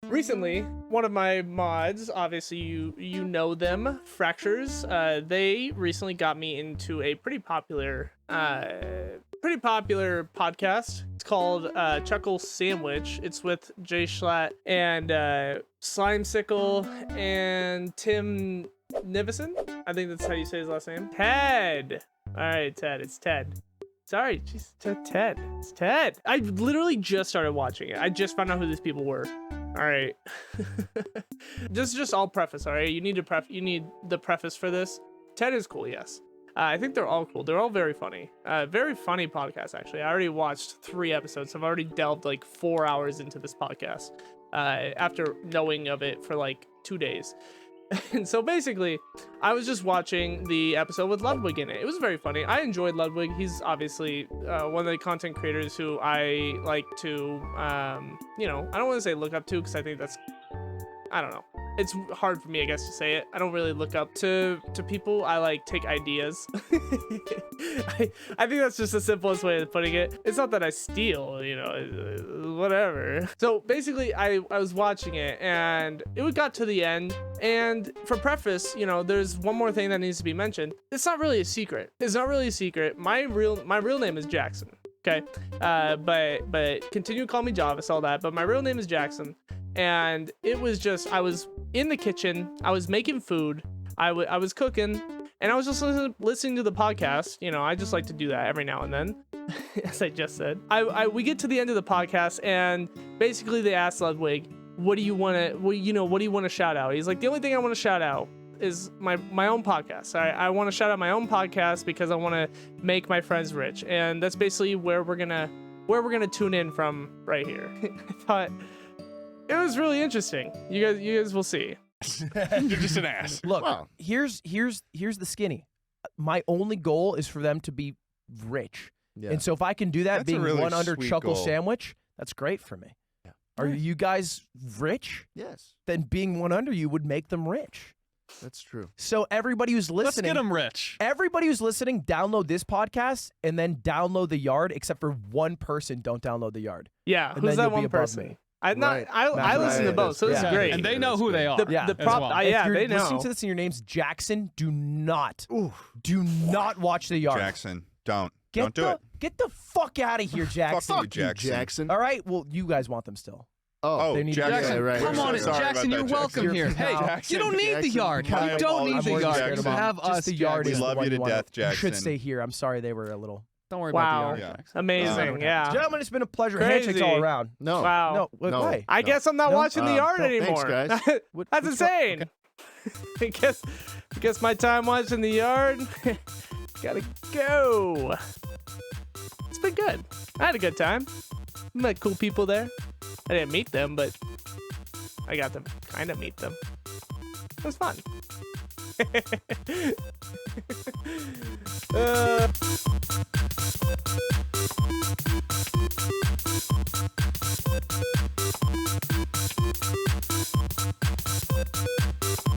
recently, one of my mods, obviously you know them, Fractures, they recently got me into a pretty popular podcast. It's called Chuckle Sandwich. It's with Jay Schlatt and Slimesicle and Tim Nivison. I think that's how you say his last name. Ted. All right, Ted. It's Ted. Sorry, jeez, Ted. It's Ted. I literally just started watching it. I just found out who these people were. All right. just all preface. All right. You need the preface for this. Ted is cool. Yes. I think they're all cool. They're all very funny. Very funny podcast, actually. I already watched 3 episodes. I've already delved like 4 hours into this podcast after knowing of it for like 2 days. And so basically, I was just watching the episode with Ludwig in it. It was very funny. I enjoyed Ludwig. He's obviously one of the content creators who I like to, I don't want to say look up to, because I think that's, I don't know. It's hard for me, I guess, to say it. I don't really look up to people. I like take ideas. I think that's just the simplest way of putting it. It's not that I steal, whatever. So basically, I was watching it, and it got to the end. And for preface, there's one more thing that needs to be mentioned. It's not really a secret. My real name is Jackson. Okay, but continue to call me Jarvis, all that. But my real name is Jackson. And it was just, I was in the kitchen, I was making food, I was cooking, and I was just listening to the podcast. I just like to do that every now and then, as I just said. We get to the end of the podcast, and basically they asked Ludwig, what do you want to shout out? He's like, the only thing I want to shout out is my own podcast. I want to shout out my own podcast because I want to make my friends rich. And that's basically where we're gonna tune in from right here. I thought it was really interesting. You guys will see. You're just an ass. Look, here's the skinny. My only goal is for them to be rich. Yeah. And so if I can do that, being really one under Chuckle Sandwich, that's great for me. Yeah. Are you guys rich? Yes. Then being one under you would make them rich. That's true. So everybody who's listening, let's get them rich. Everybody who's listening, download this podcast and then download The Yard. Except for one person, don't download The Yard. Yeah, and who's that one person? Me. I listen to both, so this is great. And they know who they are. If they know. Listening to this and your name's Jackson, do not watch The Yard. Jackson, don't do it. Get the fuck out of here, Jackson. Fuck you, Jackson. All right, well, you guys want them still. Oh, Jackson, right. Come on, Jackson, you're welcome here. Hey, you don't need The Yard. You don't need The Yard. You have us. The Yard. We love you to death, Jackson. You should stay here. I'm sorry they were a little. Don't worry about The Yard. Yeah. Amazing, yeah. Gentlemen, it's been a pleasure. Crazy. Handshakes all around. No. Wow. No. Why? I guess I'm not watching The Yard anymore. Thanks, guys. That's insane. Okay. I guess my time watching The Yard. Gotta go. It's been good. I had a good time. Met cool people there. I didn't meet them, but I got to kind of meet them. It was fun.